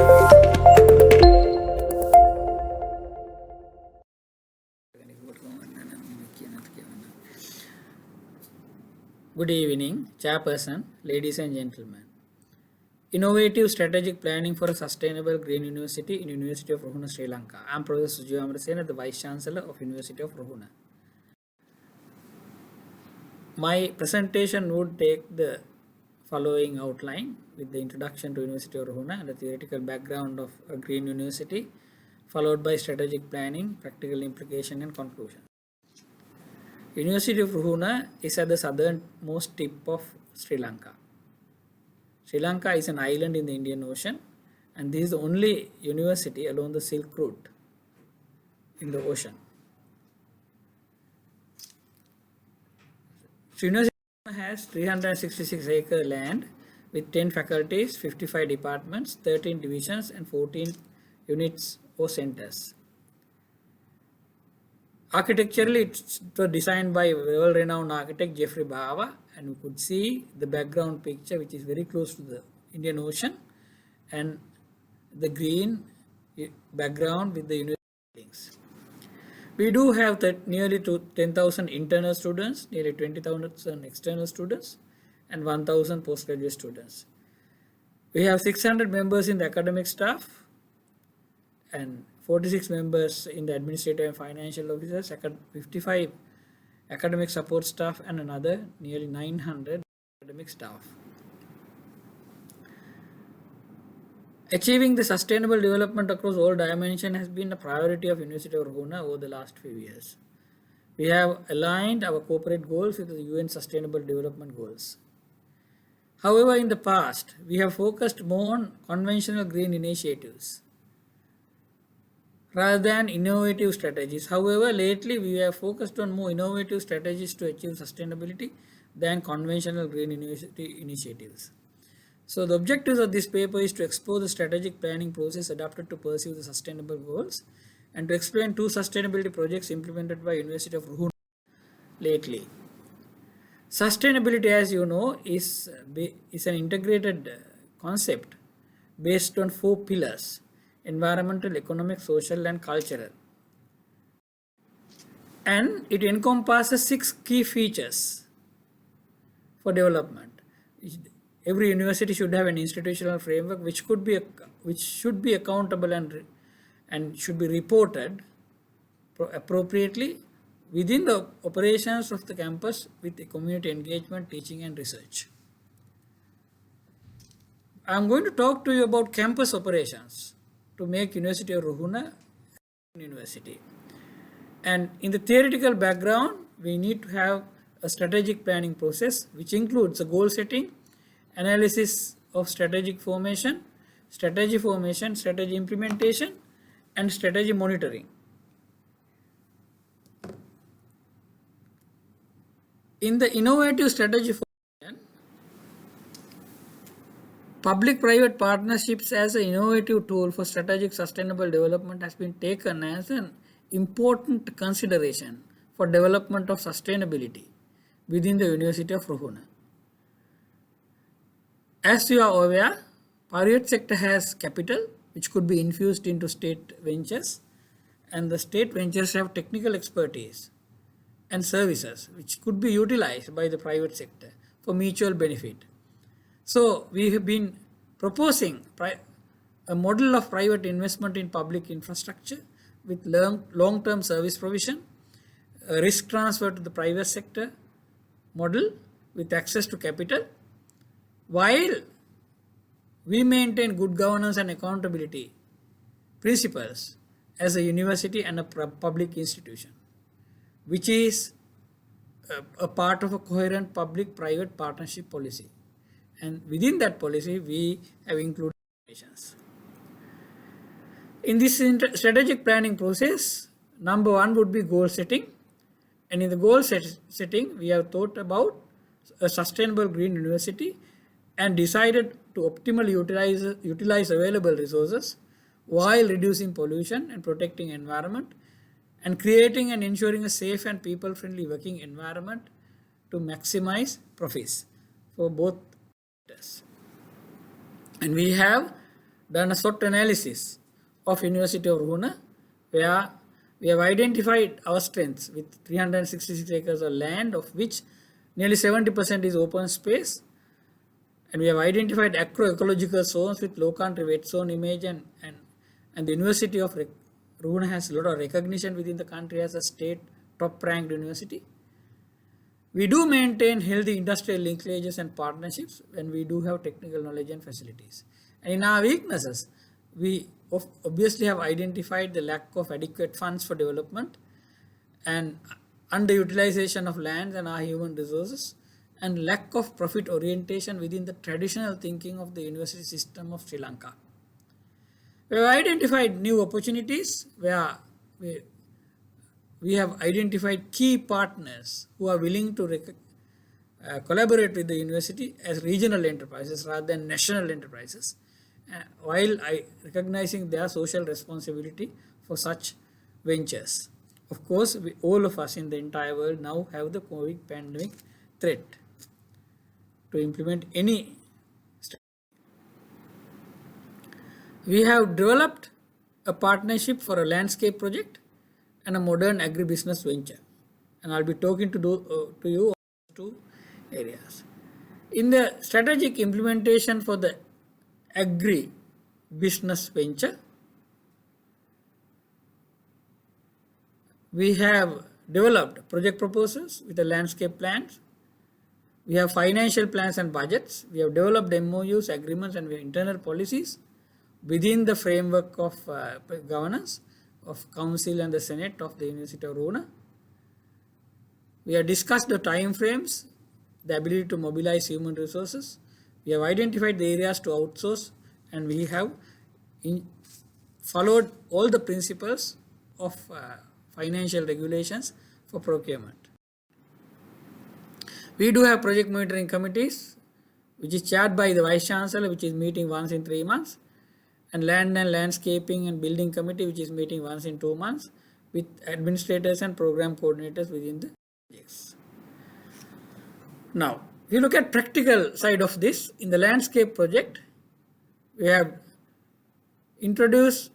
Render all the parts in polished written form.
Good evening, Chairperson, ladies and gentlemen. Innovative Strategic Planning for a Sustainable Green University in University of Ruhuna, Sri Lanka. I am Prof. Sujeewa Amarasena, the Vice Chancellor of University of Ruhuna. My presentation would take the following outline with the introduction to University of Ruhuna and the theoretical background of a green university, followed by strategic planning, practical implication and conclusion. University of Ruhuna is at the southernmost tip of Sri Lanka. Sri Lanka is an island in the Indian Ocean, and this is the only university along the Silk Route in the ocean. So University has 366-acre land with 10 faculties, 55 departments, 13 divisions and 14 units or centers. Architecturally, it was designed by well-renowned architect Jeffrey Bava, and we could see the background picture, which is very close to the Indian Ocean, and the green background with the university buildings. We do have nearly 10,000 internal students, nearly 20,000 external students, and 1,000 postgraduate students. We have 600 members in the academic staff, and 46 members in the administrative and financial officers, 55 academic support staff, and another nearly 900 academic staff. Achieving the sustainable development across all dimensions has been a priority of University of Ruhuna over the last few years. We have aligned our corporate goals with the UN Sustainable Development Goals. However, in the past, we have focused more on conventional green initiatives rather than innovative strategies. However, lately we have focused on more innovative strategies to achieve sustainability than conventional green initiatives. So the objectives of this paper is to explore the strategic planning process adopted to pursue the sustainable goals and to explain 2 sustainability projects implemented by University of Ruhuna lately. Sustainability, as you know, is an integrated concept based on 4 pillars: environmental, economic, social and cultural. And it encompasses 6 key features for development. Every university should have an institutional framework which should be accountable and should be reported appropriately within the operations of the campus with the community engagement, teaching and research. I am going to talk to you about campus operations to make University of Ruhuna a university. And in the theoretical background, we need to have a strategic planning process which includes a goal setting, analysis of strategic formation, strategy implementation, and strategy monitoring. In the innovative strategy formation, public-private partnerships as an innovative tool for strategic sustainable development has been taken as an important consideration for development of sustainability within the University of Ruhuna. As you are aware, private sector has capital which could be infused into state ventures, and the state ventures have technical expertise and services which could be utilized by the private sector for mutual benefit. So we have been proposing a model of private investment in public infrastructure with long-term service provision, a risk transfer to the private sector model with access to capital, while we maintain good governance and accountability principles as a university and a public institution, which is a part of a coherent public-private partnership policy. And within that policy, we have included operations. In this strategic planning process, number 1 would be goal setting. And in the goal setting, we have thought about a sustainable green university and decided to optimally utilize available resources while reducing pollution and protecting environment and creating and ensuring a safe and people-friendly working environment to maximize profits for both sectors. And we have done a SWOT analysis of University of Ruhuna, where we have identified our strengths with 366 acres of land, of which nearly 70% is open space, and we have identified agroecological zones with low country wet zone image, and the University of Ruhuna has a lot of recognition within the country as a state top ranked university. We do maintain healthy industrial linkages and partnerships when we do have technical knowledge and facilities. And in our weaknesses, we obviously have identified the lack of adequate funds for development and underutilization of lands and our human resources, and lack of profit orientation within the traditional thinking of the university system of Sri Lanka. We have identified new opportunities where we have identified key partners who are willing to collaborate with the university as regional enterprises rather than national enterprises, while recognizing their social responsibility for such ventures. Of course, all of us in the entire world now have the COVID pandemic threat to implement any strategy. We have developed a partnership for a landscape project and a modern agribusiness venture, and I'll be talking to you on two areas. In the strategic implementation for the agri-business venture, we have developed project proposals with the landscape plans. We have financial plans and budgets. We have developed MOUs, agreements, and we have internal policies within the framework of governance of Council and the Senate of the University of Ruhuna. We have discussed the time frames, the ability to mobilize human resources. We have identified the areas to outsource, and we have followed all the principles of financial regulations for procurement. We do have project monitoring committees, which is chaired by the Vice Chancellor, which is meeting once in 3 months, and land and landscaping and building committee, which is meeting once in 2 months, with administrators and program coordinators within the projects. Now, if you look at practical side of this, in the landscape project, we have introduced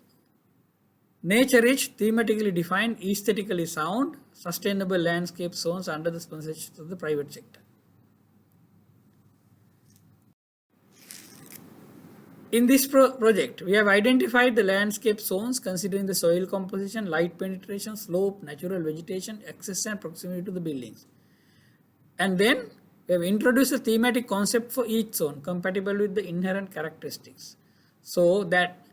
nature-rich, thematically defined, aesthetically sound, sustainable landscape zones under the sponsorship of the private sector. In this project, we have identified the landscape zones considering the soil composition, light penetration, slope, natural vegetation, access and proximity to the buildings. And then we have introduced a thematic concept for each zone compatible with the inherent characteristics, so that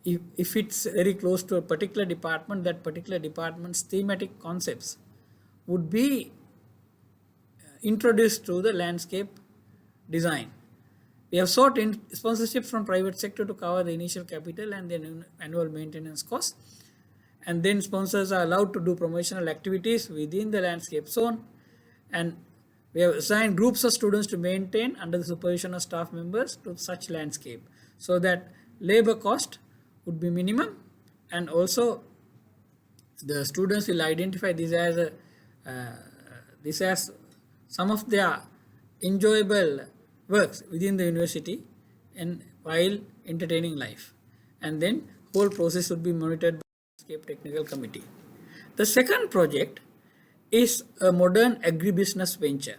if it's very close to a particular department, that particular department's thematic concepts would be introduced to the landscape design. We have sought sponsorship from private sector to cover the initial capital and the annual maintenance costs, and then sponsors are allowed to do promotional activities within the landscape zone, and we have assigned groups of students to maintain under the supervision of staff members to such landscape, so that labor cost would be minimum, and also the students will identify this as some of their enjoyable works within the university and while entertaining life, and then whole process would be monitored by the landscape technical committee. The second project is a modern agribusiness venture.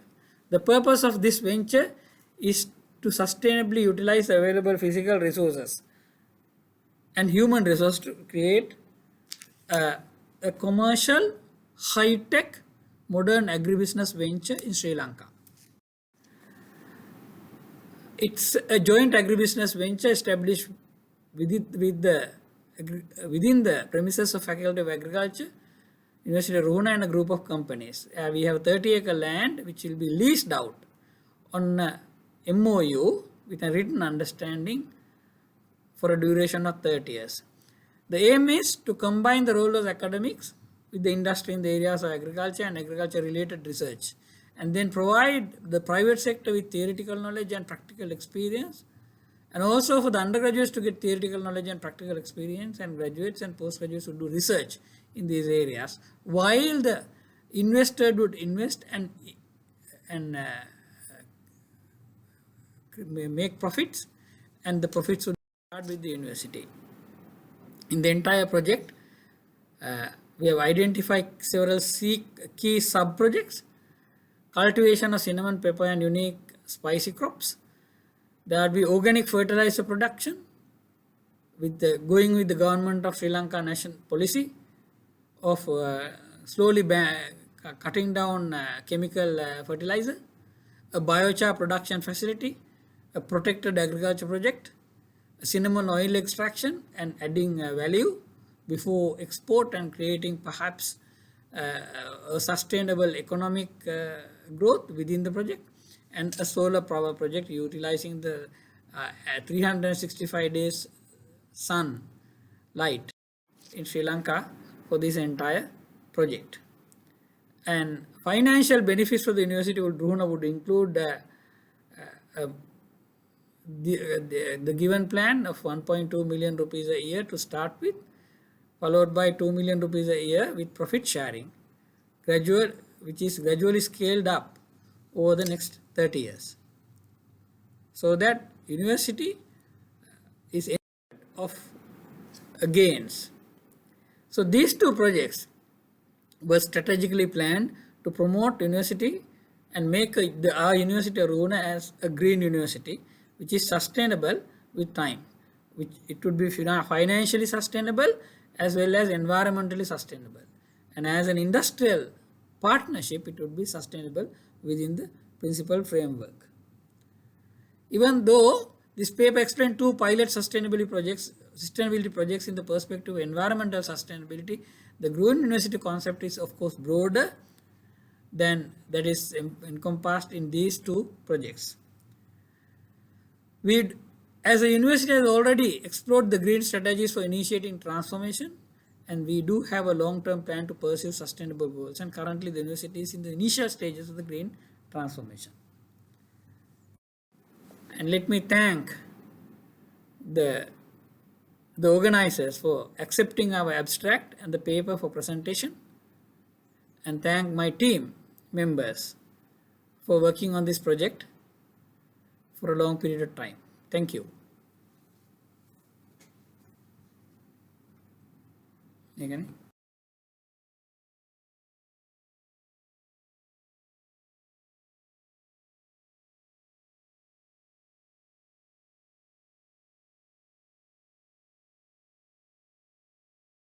The purpose of this venture is to sustainably utilize available physical resources and human resources to create a commercial, high-tech, modern agribusiness venture in Sri Lanka. It's a joint agribusiness venture established within the premises of Faculty of Agriculture, University of Ruhuna, and a group of companies. We have 30-acre land which will be leased out on a MOU with a written understanding for a duration of 30 years. The aim is to combine the role of academics with the industry in the areas of agriculture and agriculture-related research, and then provide the private sector with theoretical knowledge and practical experience, and also for the undergraduates to get theoretical knowledge and practical experience, and graduates and postgraduates would do research in these areas, while the investor would invest and make profits, and the profits would be with the university. In the entire project, we have identified several key sub-projects: cultivation of cinnamon, pepper and unique spicy crops. There will be organic fertilizer production, going with the government of Sri Lanka national policy of slowly cutting down chemical fertilizer, a biochar production facility, a protected agriculture project, a cinnamon oil extraction and adding value before export and creating perhaps a sustainable economic growth within the project, and a solar power project utilizing the 365 days sun light in Sri Lanka for this entire project. And financial benefits for the University of Ruhuna would include the given plan of 1.2 million rupees a year to start with, followed by 2 million rupees a year with profit sharing, which is gradually scaled up over the next 30 years. So that university is of gains. So these two projects were strategically planned to promote university and make our University of Ruhuna as a green university, which is sustainable with time, which it would be financially sustainable as well as environmentally sustainable. And as an industrial partnership, it would be sustainable within the principal framework. Even though this paper explained two pilot sustainability projects in the perspective of environmental sustainability, the green university concept is of course broader than that is encompassed in these two projects. We, as a university, has already explored the green strategies for initiating transformation, and we do have a long-term plan to pursue sustainable goals, and currently the university is in the initial stages of the green transformation. And let me thank the organizers for accepting our abstract and the paper for presentation, and thank my team members for working on this project for a long period of time. Thank you.